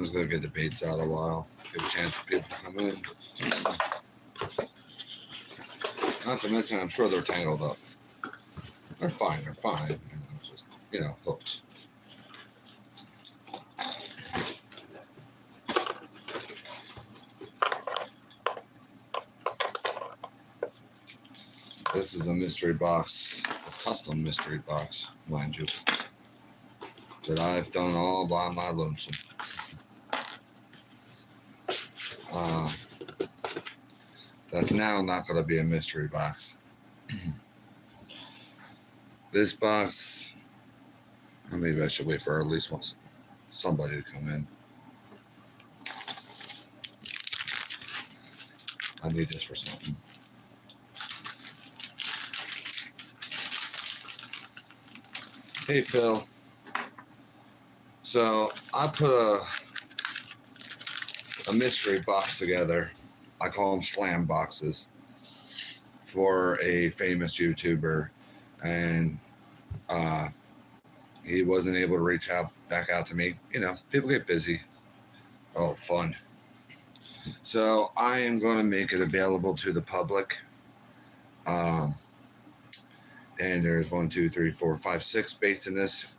I'm just gonna get the baits out a while, give a chance for people to come in. Not to mention, I'm sure they're tangled up. They're fine. They're fine. It's just, hooks. This is a mystery box, a custom mystery box, mind you, that I've done all by my lonesome. That's now not going to be a mystery box. This box, maybe I should wait for at least somebody to come in. I need this for something. Hey, Phil. So I put a mystery box together. I call them slam boxes for a famous YouTuber, and he wasn't able to reach back out to me. People get busy. Oh, fun. So I am going to make it available to the public. And there's 1, 2, 3, 4, 5, 6 baits in this.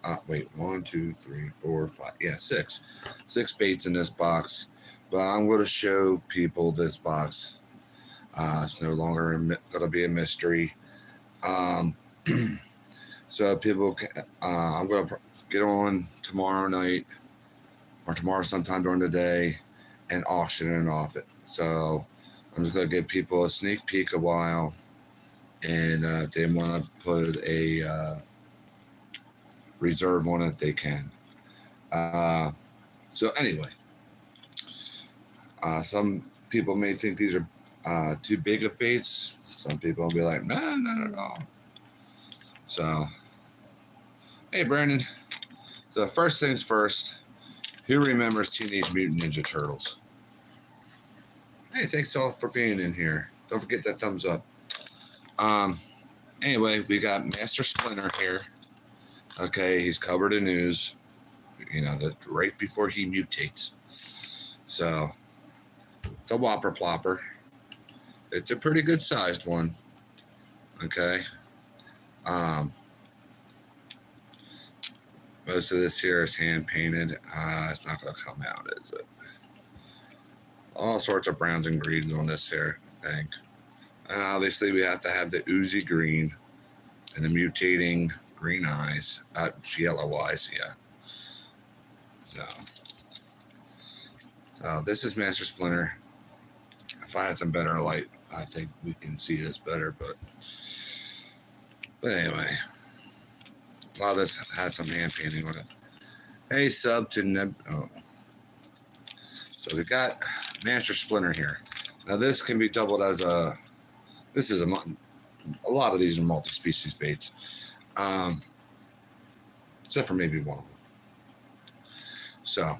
1, 2, 3, 4, 5. Yeah, 6. 6 baits in this box. But I'm going to show people this box. It's no longer going to be a mystery. So people can, I'm going to get on tomorrow night or tomorrow sometime during the day and auction it off it. So I'm just going to give people a sneak peek a while. And if they want to put a reserve on it, they can. So anyway, some people may think these are too big of baits. Some people will be like, no, not at all. So, hey, Brandon. So first things first, who remembers Teenage Mutant Ninja Turtles? Hey, thanks all for being in here. Don't forget that thumbs up. Anyway, we got Master Splinter here. Okay, he's covered in ooze. That's right before he mutates. So, it's a whopper plopper. It's a pretty good sized one. Okay. Most of this here is hand painted. It's not going to come out, is it? All sorts of browns and greens on this here thing. And obviously we have to have the oozy green and the mutating green eyes, yellow eyes, yeah. So this is Master Splinter. If I had some better light, I think we can see this better, but anyway, a lot of this had some hand painting on it. Hey, sub to Neb. Oh. So we got Master Splinter here. Now this can be doubled as a. This is a lot of these are multi-species baits, except for maybe one of them. So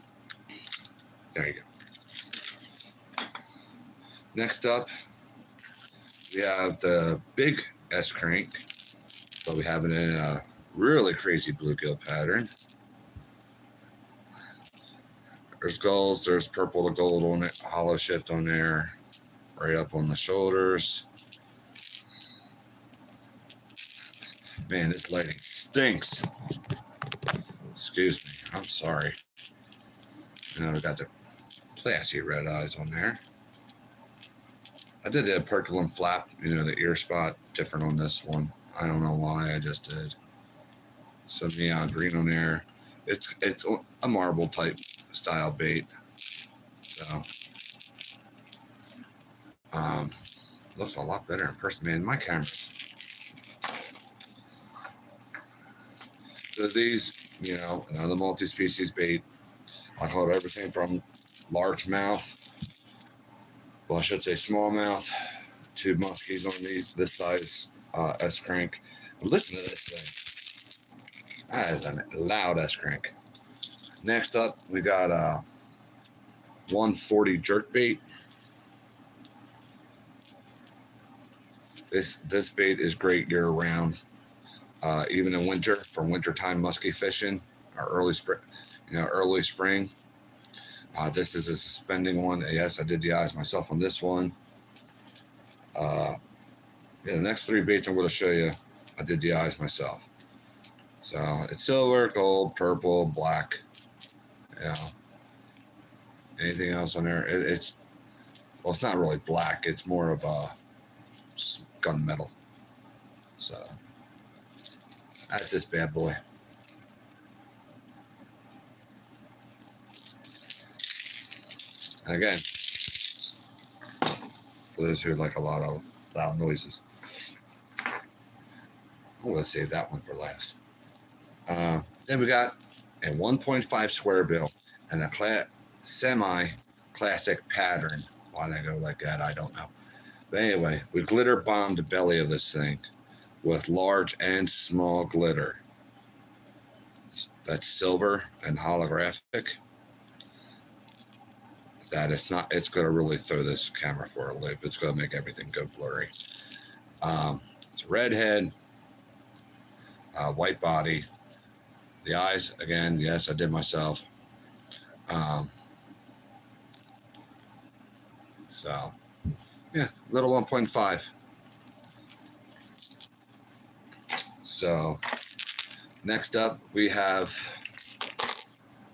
there you go. Next up, we have the big S crank, but we have it in a really crazy bluegill pattern. There's gulls, there's purple to gold on it, hollow shift on there, right up on the shoulders. Man, this lighting stinks. Excuse me, I'm sorry. We got the classy red eyes on there. I did the percolum flap, the ear spot, different on this one. I don't know why, I just did. Some neon green on there. It's a marble type style bait. So, looks a lot better in person. Man, my camera's. So these, another multi-species bait. I call it everything from largemouth, well, I should say smallmouth, to muskies on this size S crank. Listen to this thing. That is a loud S crank. Next up, we got 140 jerkbait. This bait is great year round. Even in winter, for wintertime musky fishing or early spring. This is a suspending one. Yes, I did the eyes myself on this one. Yeah, the next three baits I'm going to show you, I did the eyes myself. So it's silver, gold, purple, black. You know, anything else on there? It's well, it's not really black. It's more of a gunmetal. So that's this bad boy. And again, for those who like a lot of loud noises, I'm going to save that one for last. Then we got a 1.5 square bill and a semi-classic pattern. Why did I go like that? I don't know. But anyway, we glitter bombed the belly of this thing with large and small glitter. That's silver and holographic. That it's not. It's going to really throw this camera for a loop. It's going to make everything go blurry. It's a red head, white body. The eyes, again, yes, I did myself. So, yeah, little 1.5. So, next up, we have,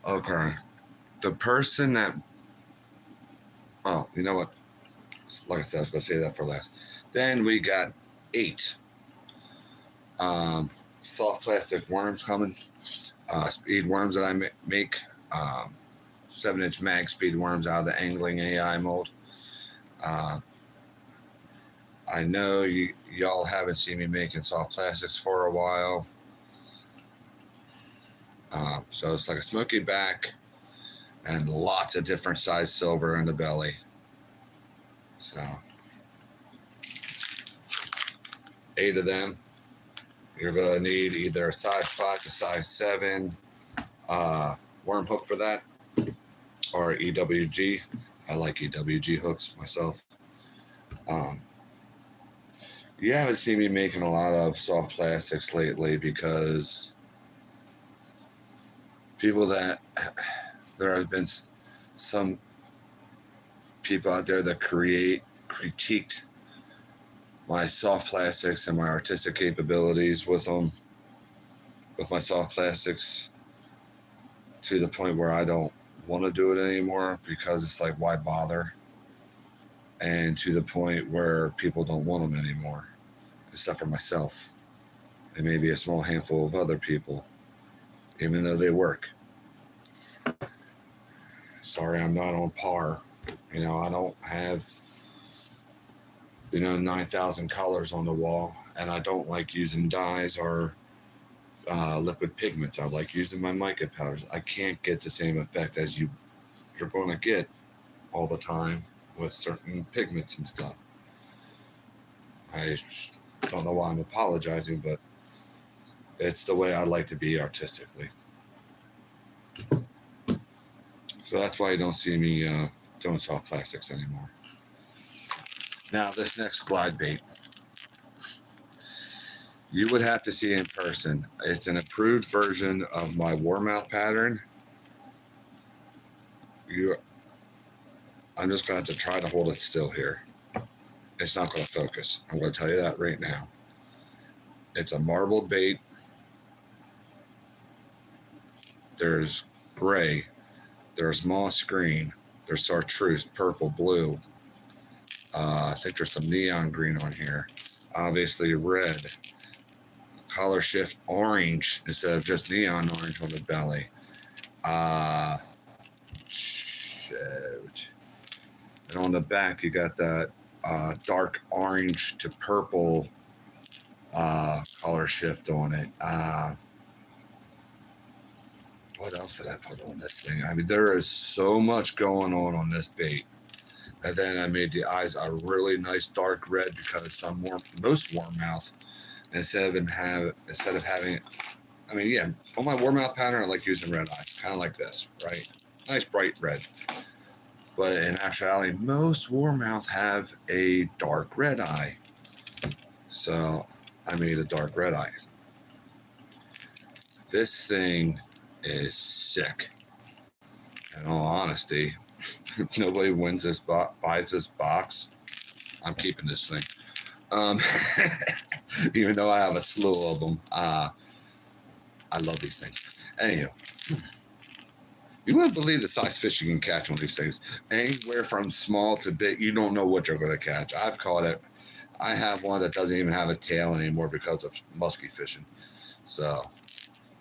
okay, the person that, oh, you know what? Like I said, I was going to say that for last. Then we got 8 soft plastic worms coming. Speed worms that I make. 7-inch mag speed worms out of the Angling AI mold. I know y'all haven't seen me making soft plastics for a while. So it's like a smoky back and lots of different size silver in the belly. So 8 of them. You're going to need either a size 5 to size 7 worm hook for that, or EWG. I like EWG hooks myself. You haven't seen me making a lot of soft plastics lately because there have been some people out there that critiqued my soft plastics and my artistic capabilities with them, with my soft plastics, to the point where I don't want to do it anymore because it's like, why bother? And to the point where people don't want them anymore, except for myself and maybe a small handful of other people, even though they work. Sorry, I'm not on par. I don't have 9,000 colors on the wall, and I don't like using dyes or liquid pigments. I like using my mica powders. I can't get the same effect as you're going to get all the time with certain pigments and stuff. I don't know why I'm apologizing, but it's the way I like to be artistically. So that's why you don't see me doing soft plastics anymore. Now, this next glide bait, you would have to see in person. It's an approved version of my warmouth pattern. I'm just going to have to try to hold it still here. It's not going to focus. I'm going to tell you that right now. It's a marbled bait. There's gray. There's moss green. There's chartreuse, purple, blue. I think there's some neon green on here. Obviously red. Color shift orange instead of just neon orange on the belly. Shoot. And on the back, you got that dark orange to purple color shift on it. What else did I put on this thing? I mean, there is so much going on this bait. And then I made the eyes a really nice dark red because most warmouth, instead of having, I mean, yeah, on my warmouth pattern, I like using red eyes, kind of like this, right? Nice bright red. But in actuality, most warmouth have a dark red eye. So I made a dark red eye. This thing is sick. In all honesty, if nobody wins this buys this box, I'm keeping this thing. Even though I have a slew of them, I love these things. Anyhow, you wouldn't believe the size fish you can catch on these things. Anywhere from small to big, you don't know what you're going to catch. I've caught it. I have one that doesn't even have a tail anymore because of musky fishing. So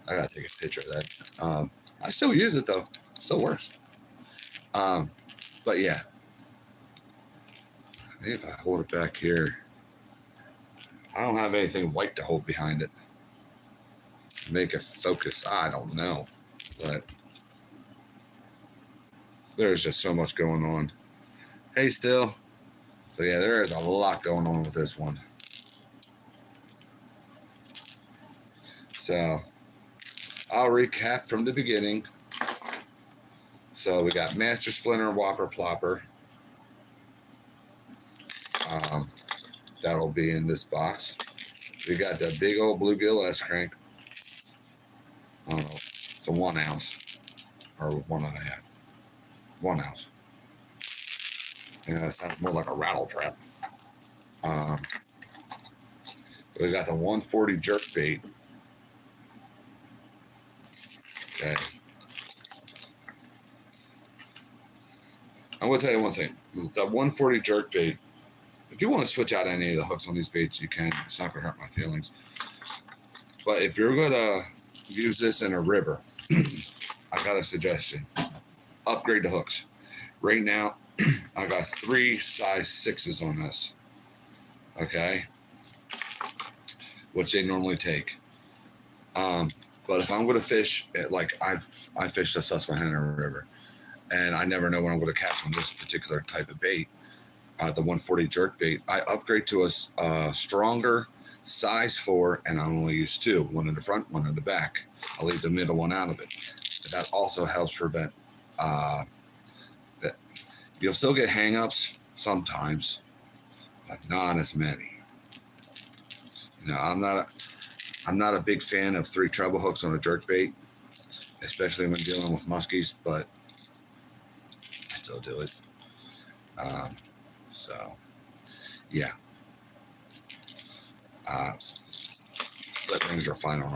I got to take a picture of that. I still use it though. Still works. But yeah, if I hold it back here, I don't have anything white to hold behind it. Make it focus. I don't know, but there's just so much going on. Hey, still. So yeah, there is a lot going on with this one. So I'll recap from the beginning. So we got Master Splinter, Whopper Plopper. That'll be in this box. We got the big old bluegill S-crank. I don't know. It's a 1 ounce or 1.5. 1 ounce. Yeah, that sounds more like a rattle trap. We got the 140 jerk bait. Okay. I'm going to tell you one thing. That 140 jerk bait, if you want to switch out any of the hooks on these baits, you can. It's not going to hurt my feelings. But if you're going to use this in a river, I got a suggestion. Upgrade the hooks. Right now, I got 3 size 6s on this. Okay? Which they normally take. But if I'm going to fish, like I fished the Susquehanna River, and I never know when I'm going to catch on this particular type of bait, the 140 jerk bait, I upgrade to a stronger size 4, and I only use 2, one in the front, one in the back. I'll leave the middle one out of it. That also helps prevent that. You'll still get hang-ups sometimes, but not as many. You know, I'm not a big fan of 3 treble hooks on a jerk bait, especially when dealing with muskies, but I still do it. So, yeah. Split rings are fine on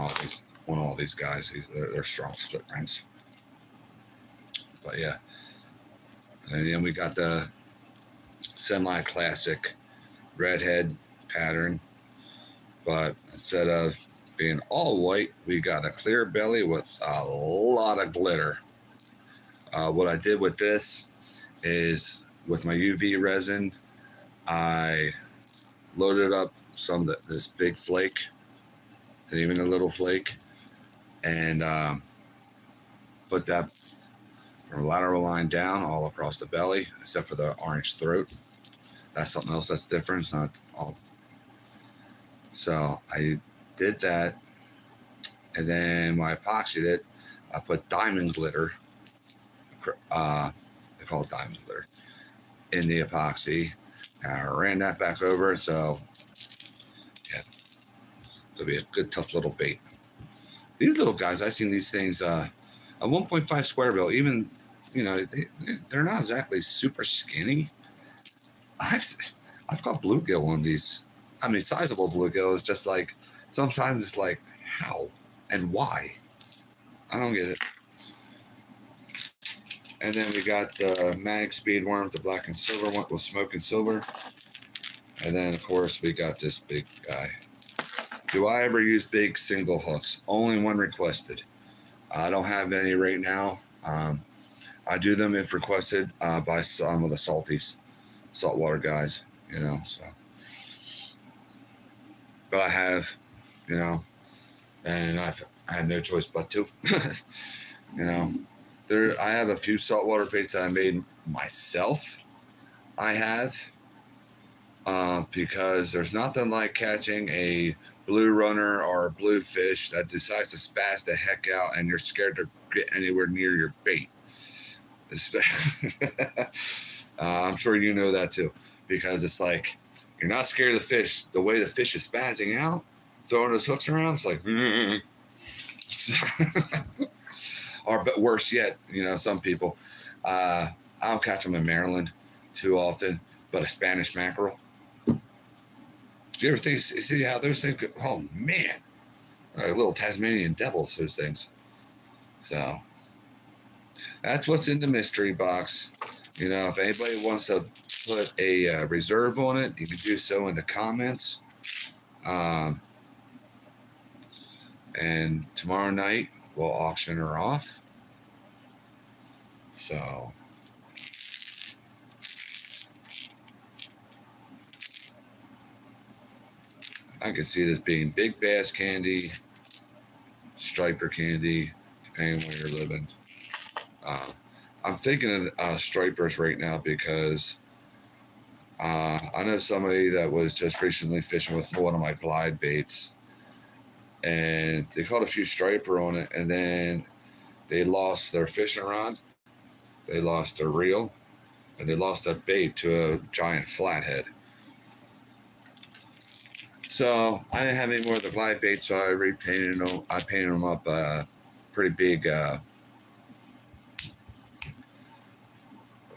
all these guys. They're strong split rings. But yeah. And then we got the semi-classic redhead pattern, but instead of being all white, we got a clear belly with a lot of glitter. What I did with this is with my UV resin, I loaded up some of this big flake and even a little flake, and put that from a lateral line down all across the belly, except for the orange throat. That's something else that's different. It's not all. So I did that, and then when I epoxied it, I put diamond glitter. They call it diamond glitter in the epoxy. And I ran that back over, so yeah, it'll be a good tough little bait. These little guys, I've seen these things. A 1.5 square bill, even, you know, they're not exactly super skinny. I've caught bluegill on these. I mean, sizable bluegill is just like, sometimes it's like, how and why? I don't get it. And then we got the Mag Speed Worm, the black and silver one with smoke and silver. And then, of course, we got this big guy. Do I ever use big single hooks? Only when requested. I don't have any right now. I do them if requested by some of the saltwater guys, you know, so. But I have, you know, and I had no choice but to. You know, I have a few saltwater baits that I made myself. I have, because there's nothing like catching a blue runner or a blue fish that decides to spaz the heck out and you're scared to get anywhere near your bait. I'm sure you know that too, because it's like, you're not scared of the fish. The way the fish is spazzing out, throwing those hooks around, it's like, or but worse yet, some people, I don't catch them in Maryland too often, but a Spanish mackerel. Do you ever see how those things go? Oh man, like little Tasmanian devils, those things. So that's what's in the mystery box. If anybody wants to put a reserve on it, you can do so in the comments. And tomorrow night we'll auction her off. So I can see this being big bass candy, striper candy, depending where you're living. I'm thinking of stripers right now because I know somebody that was just recently fishing with one of my glide baits, and they caught a few striper on it, and then they lost their fishing rod, they lost their reel, and they lost that bait to a giant flathead. So I didn't have any more of the glide bait, so I repainted them. I painted them up pretty big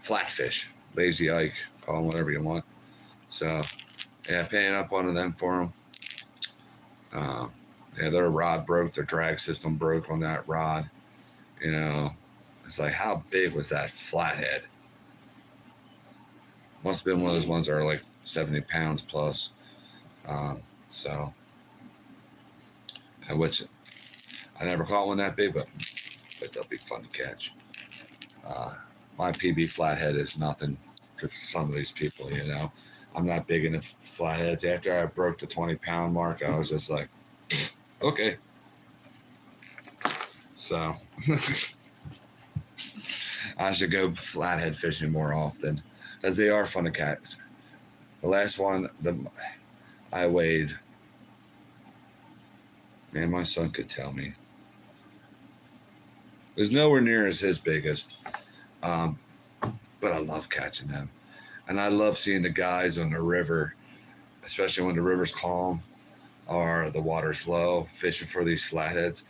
flatfish, lazy Ike, call them whatever you want. So yeah, painted up one of them for them. Yeah, their rod broke, their drag system broke on that rod. It's like, how big was that flathead? Must have been one of those ones that are like 70 pounds plus. So, which I never caught one that big, but they'll be fun to catch. My PB flathead is nothing for some of these people, I'm not big into flatheads. After I broke the 20-pound mark, I was just like, okay. So I should go flathead fishing more often because they are fun to catch. The last one, I weighed, man, my son could tell me. It was nowhere near as his biggest, but I love catching them. And I love seeing the guys on the river, especially when the river's calm or the water's low, fishing for these flatheads,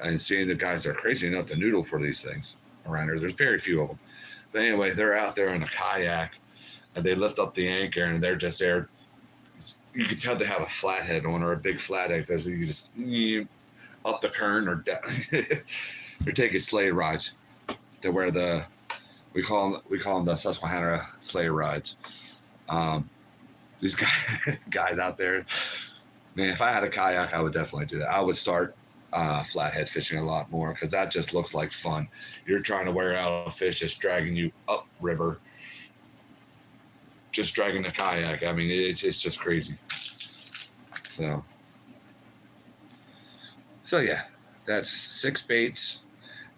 and seeing the guys that are crazy enough to noodle for these things around here. There's very few of them. But anyway, they're out there in a kayak, and they lift up the anchor, and they're just there. You can tell they have a flathead on, or a big flathead, because you just up the current or down. They're taking sleigh rides to where we call them the Susquehanna sleigh rides. These guys out there, man, if I had a kayak, I would definitely do that. I would start flathead fishing a lot more because that just looks like fun. You're trying to wear out a fish that's dragging you up river, just dragging the kayak. I mean, it's just crazy. So yeah, that's 6 baits.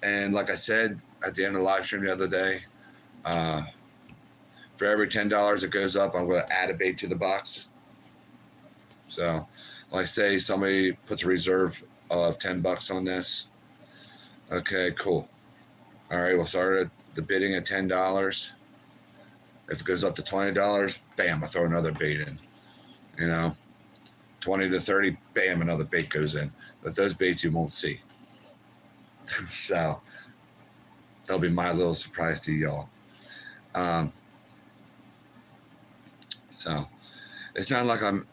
And like I said at the end of the live stream the other day, for every $10 that goes up, I'm going to add a bait to the box. So, like say somebody puts a reserve of $10 on this. Okay, cool. All right, we'll start the bidding at $10. If it goes up to $20, bam, I throw another bait in. 20 to 30, bam, another bait goes in. But those baits you won't see. So that'll be my little surprise to y'all. So it's not like I'm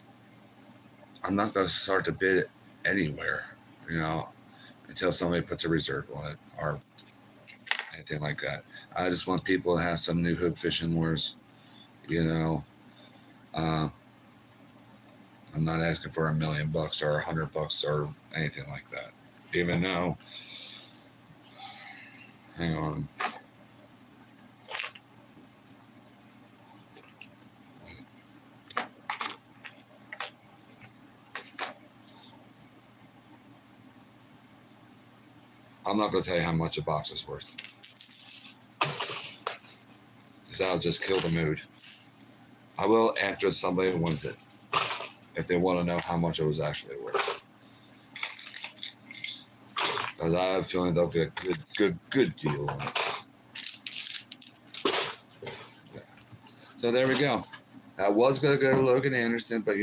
not going to start to bid anywhere, until somebody puts a reserve on it or anything like that. I just want people to have some new hook fishing lures, I'm not asking for $1 million or $100 or anything like that. Even though, hang on. I'm not going to tell you how much a box is worth, because that'll just kill the mood. I will after somebody wins it, if they want to know how much it was actually worth. Because I have a feeling they'll get a good deal on it. Yeah. So there we go. I was going to go to Logan Anderson, but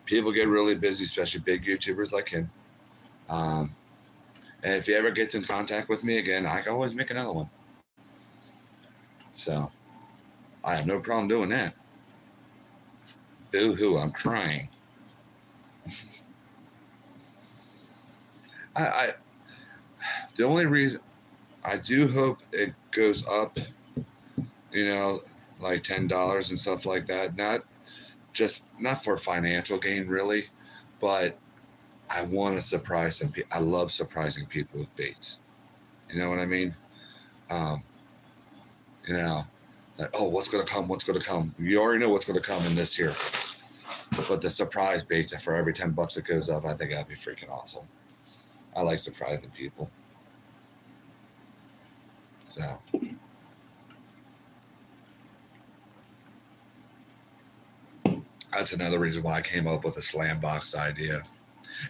people get really busy, especially big YouTubers like him. And if he ever gets in contact with me again, I can always make another one. So I have no problem doing that. Boo hoo, I'm trying. I the only reason I do hope it goes up, like $10 and stuff like that. Not for financial gain really, but I want to surprise some people. I love surprising people with baits. You know what I mean? Um, like, oh, what's gonna come? What's gonna come? You already know what's gonna come in this year. But the surprise baits, for every $10 it goes up, I think that'd be freaking awesome. I like surprising people. So that's another reason why I came up with the slam box idea.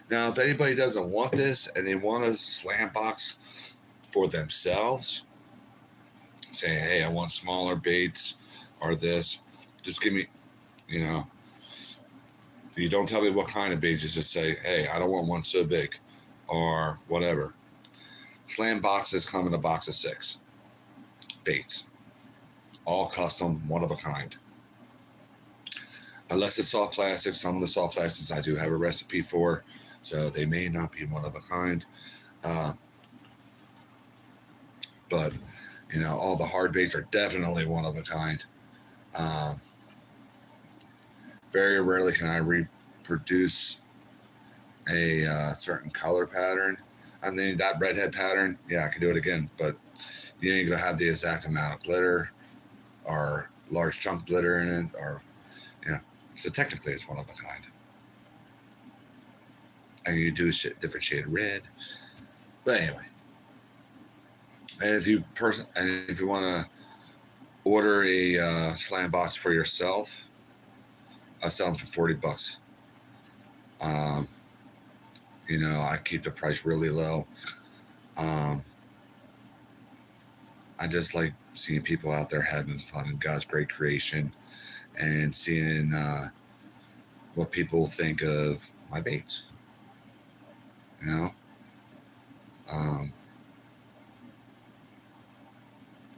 Now, if anybody doesn't want this and they want a slam box for themselves, saying, hey, I want smaller baits or this, just give me, you don't tell me what kind of baits, just say, hey, I don't want one so big or whatever. Slam boxes come in a box of 6 baits, all custom, one of a kind. Unless it's soft plastic, some of the soft plastics I do have a recipe for, so they may not be one of a kind. But, all the hard baits are definitely one of a kind. Very rarely can I reproduce a certain color pattern. I mean, that redhead pattern, yeah, I can do it again, but you ain't gonna have the exact amount of glitter or large chunk glitter in it, or so technically it's one of a kind. And you do a different shade of red. But anyway, and if you want to order a slam box for yourself, I sell them for $40. I keep the price really low. I just like seeing people out there having fun in God's great creation and seeing what people think of my baits.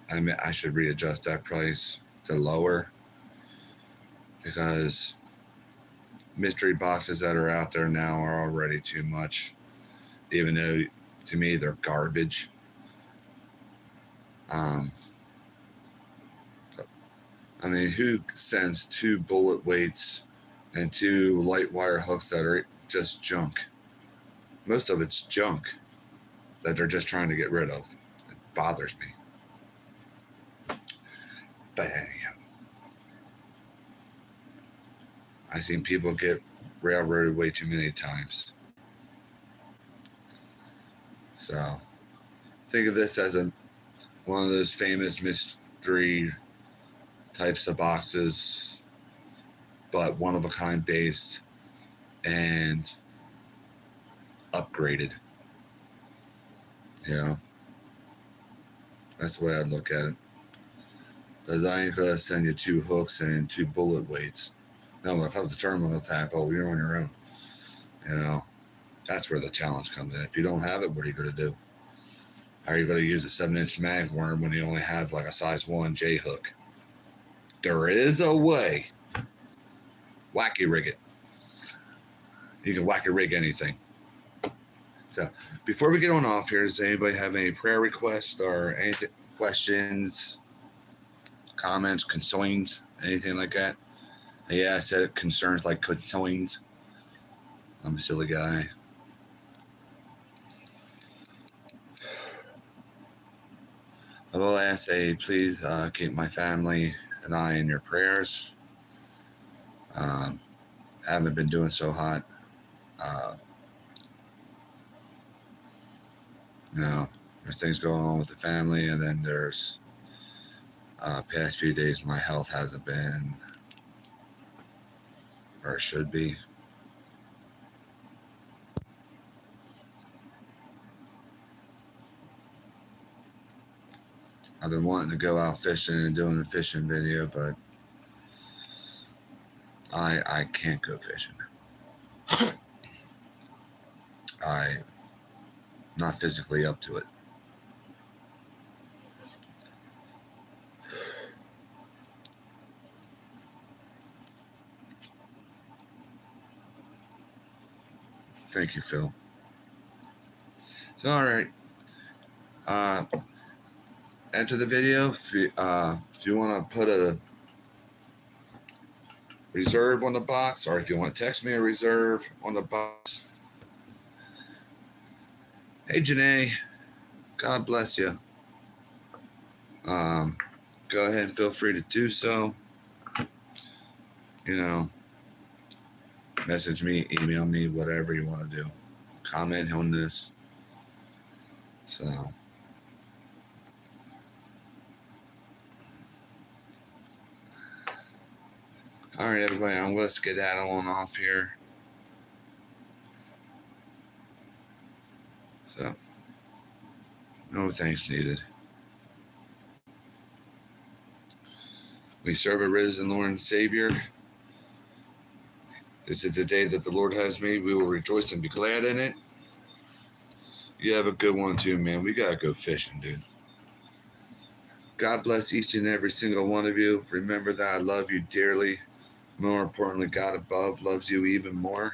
I mean, I should readjust that price to lower, because mystery boxes that are out there now are already too much, even though to me they're garbage. I mean, who sends 2 bullet weights and 2 light wire hooks that are just junk? Most of it's junk that they're just trying to get rid of. It bothers me. But anyhow, I've seen people get railroaded way too many times. So think of this as one of those famous mystery types of boxes, but one of a kind based and upgraded. That's the way I'd look at it. Because I ain't gonna send you 2 hooks and 2 bullet weights. No, if I was a terminal tackle, you're on your own. That's where the challenge comes in. If you don't have it, what are you gonna do? How are you gonna use a 7-inch mag worm when you only have like a size 1 J hook? There is a way. Wacky rig it. You can wacky rig anything. So before we get on off here, does anybody have any prayer requests or anything, questions, comments, concerns, anything like that? Yeah, I said concerns like concerns. I'm a silly guy. I will ask please keep my family and I in your prayers. Haven't been doing so hot. There's things going on with the family, and then there's past few days my health hasn't been where it should be. I've been wanting to go out fishing and doing a fishing video, but I can't go fishing. not physically up to it. Thank you, Phil. So, all right. Enter the video. If you want to put a reserve on the box, or if you want to text me a reserve on the box. Hey, Janae. God bless you. Go ahead and feel free to do so. Message me, email me, whatever you want to do. Comment on this. So, all right, everybody, I'm going to skedaddle on off here. So, no thanks needed. We serve a risen Lord and Savior. This is the day that the Lord has made. We will rejoice and be glad in it. You have a good one too, man. We got to go fishing, dude. God bless each and every single one of you. Remember that I love you dearly. More importantly, God above loves you even more.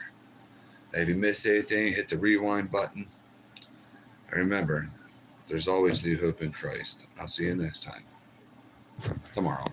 If you missed anything, hit the rewind button. And remember, there's always new hope in Christ. I'll see you next time. Tomorrow.